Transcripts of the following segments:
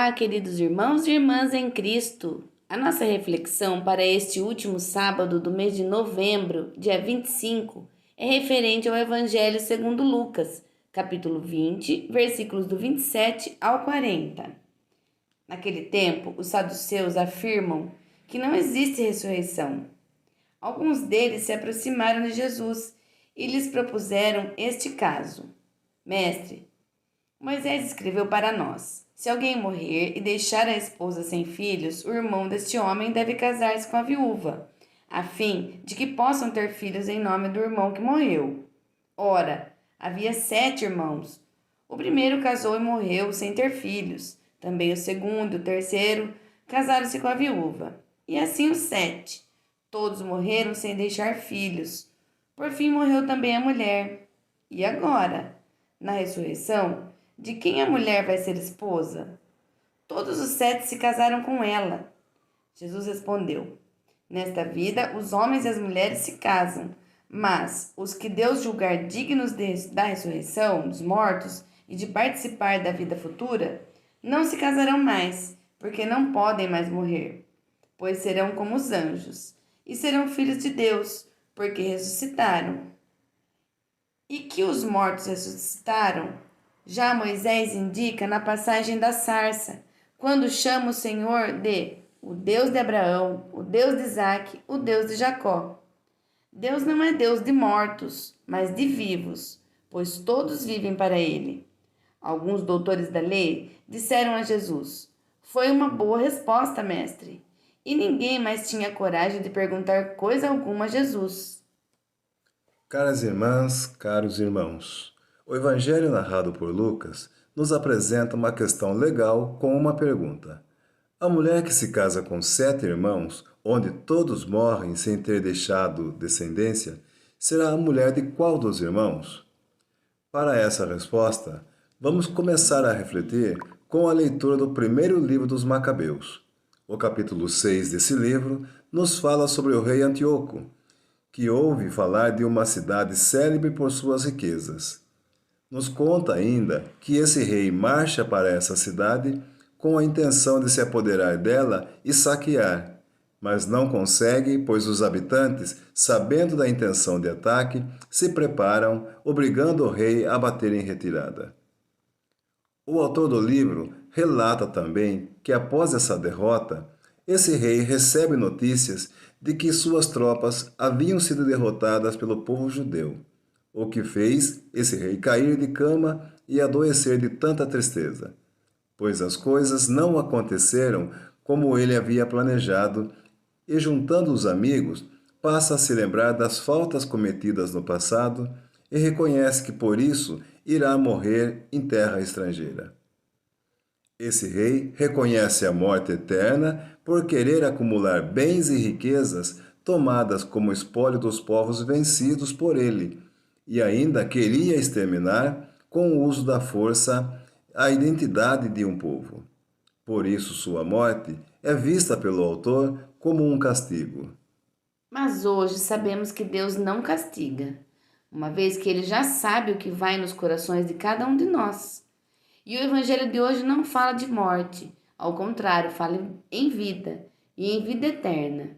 Olá, queridos irmãos e irmãs em Cristo. A nossa reflexão para este último sábado do mês de novembro, dia 25, é referente ao Evangelho segundo Lucas, capítulo 20, versículos do 27 ao 40. Naquele tempo, os saduceus afirmam que não existe ressurreição. Alguns deles se aproximaram de Jesus e lhes propuseram este caso. Mestre, Moisés escreveu para nós: se alguém morrer e deixar a esposa sem filhos, o irmão deste homem deve casar-se com a viúva, a fim de que possam ter filhos em nome do irmão que morreu. Ora, havia 7 irmãos. O primeiro casou e morreu sem ter filhos. Também o segundo e o terceiro casaram-se com a viúva. E assim os 7. Todos morreram sem deixar filhos. Por fim morreu também a mulher. E agora, na ressurreição, de quem a mulher vai ser esposa? Todos os 7 se casaram com ela. Jesus respondeu: nesta vida, os homens e as mulheres se casam, mas os que Deus julgar dignos da ressurreição dos mortos e de participar da vida futura, não se casarão mais, porque não podem mais morrer, pois serão como os anjos, e serão filhos de Deus, porque ressuscitaram. E que os mortos ressuscitaram, já Moisés indica na passagem da sarça, quando chama o Senhor de o Deus de Abraão, o Deus de Isaque, o Deus de Jacó. Deus não é Deus de mortos, mas de vivos, pois todos vivem para ele. Alguns doutores da lei disseram a Jesus: foi uma boa resposta, mestre. E ninguém mais tinha coragem de perguntar coisa alguma a Jesus. Caras irmãs, caros irmãos, o Evangelho narrado por Lucas nos apresenta uma questão legal com uma pergunta. A mulher que se casa com 7 irmãos, onde todos morrem sem ter deixado descendência, será a mulher de qual dos irmãos? Para essa resposta, vamos começar a refletir com a leitura do primeiro livro dos Macabeus. O capítulo 6 desse livro nos fala sobre o rei Antíoco, que ouve falar de uma cidade célebre por suas riquezas. Nos conta ainda que esse rei marcha para essa cidade com a intenção de se apoderar dela e saquear, mas não consegue, pois os habitantes, sabendo da intenção de ataque, se preparam, obrigando o rei a bater em retirada. O autor do livro relata também que, após essa derrota, esse rei recebe notícias de que suas tropas haviam sido derrotadas pelo povo judeu, o que fez esse rei cair de cama e adoecer de tanta tristeza, pois as coisas não aconteceram como ele havia planejado, e juntando os amigos, passa a se lembrar das faltas cometidas no passado e reconhece que por isso irá morrer em terra estrangeira. Esse rei reconhece a morte eterna por querer acumular bens e riquezas tomadas como espólio dos povos vencidos por ele, e ainda queria exterminar, com o uso da força, a identidade de um povo. Por isso, sua morte é vista pelo autor como um castigo. Mas hoje sabemos que Deus não castiga, uma vez que Ele já sabe o que vai nos corações de cada um de nós. E o Evangelho de hoje não fala de morte, ao contrário, fala em vida e em vida eterna.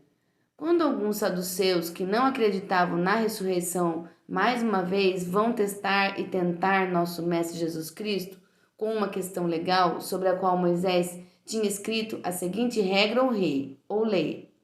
Quando alguns saduceus que não acreditavam na ressurreição mais uma vez vão testar e tentar nosso Mestre Jesus Cristo com uma questão legal sobre a qual Moisés tinha escrito a seguinte regra ou lei: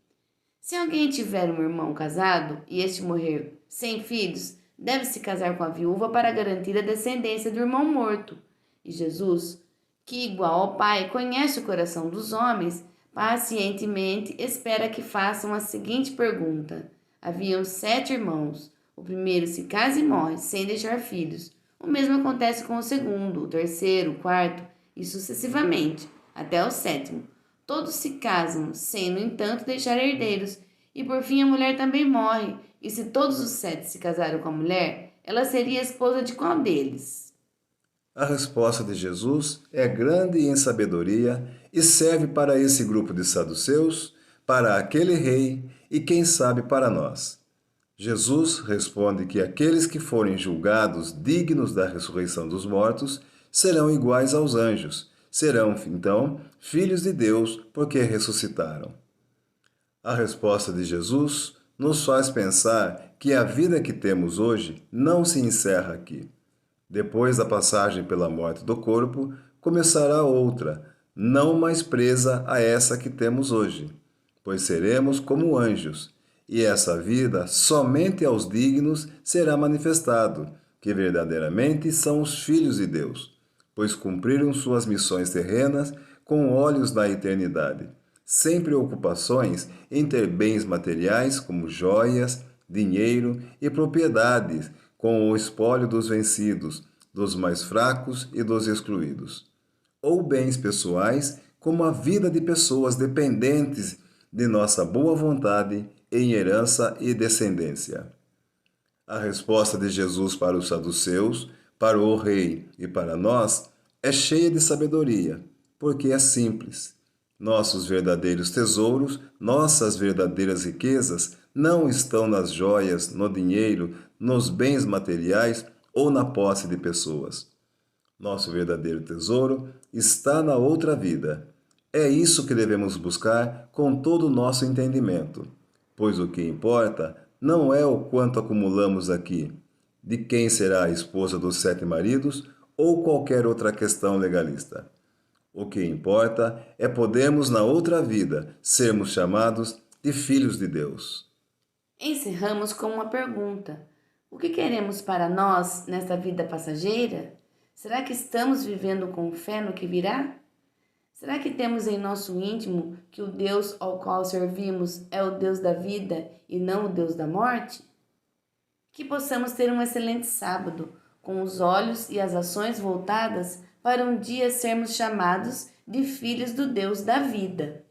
se alguém tiver um irmão casado e este morrer sem filhos, deve se casar com a viúva para garantir a descendência do irmão morto. E Jesus, que igual ao Pai conhece o coração dos homens, pacientemente espera que façam a seguinte pergunta. Haviam 7 irmãos. O primeiro se casa e morre, sem deixar filhos. O mesmo acontece com o segundo, o terceiro, o quarto, e sucessivamente, até o 7º. Todos se casam, sem, no entanto, deixar herdeiros. E por fim a mulher também morre. E se todos os 7 se casaram com a mulher, ela seria a esposa de qual deles? A resposta de Jesus é grande em sabedoria e serve para esse grupo de saduceus, para aquele rei e, quem sabe, para nós. Jesus responde que aqueles que forem julgados dignos da ressurreição dos mortos serão iguais aos anjos, Serão, então, filhos de Deus porque ressuscitaram. A resposta de Jesus nos faz pensar que a vida que temos hoje não se encerra aqui. Depois da passagem pela morte do corpo, começará outra, não mais presa a essa que temos hoje, pois seremos como anjos, e essa vida somente aos dignos será manifestado, que verdadeiramente são os filhos de Deus, pois cumpriram suas missões terrenas com olhos na eternidade, sem preocupações em ter bens materiais como joias, dinheiro e propriedades, com o espólio dos vencidos, dos mais fracos e dos excluídos. Ou bens pessoais, como a vida de pessoas dependentes de nossa boa vontade em herança e descendência. A resposta de Jesus para os saduceus, para o rei e para nós é cheia de sabedoria, porque é simples. Nossos verdadeiros tesouros, nossas verdadeiras riquezas, não estão nas joias, no dinheiro, nos bens materiais ou na posse de pessoas. Nosso verdadeiro tesouro está na outra vida. É isso que devemos buscar com todo o nosso entendimento, pois o que importa não é o quanto acumulamos aqui, de quem será a esposa dos 7 maridos ou qualquer outra questão legalista. O que importa é podermos na outra vida sermos chamados de filhos de Deus. Encerramos com uma pergunta: o que queremos para nós nesta vida passageira? Será que estamos vivendo com fé no que virá? Será que temos em nosso íntimo que o Deus ao qual servimos é o Deus da vida e não o Deus da morte? Que possamos ter um excelente sábado, com os olhos e as ações voltadas para um dia sermos chamados de filhos do Deus da vida.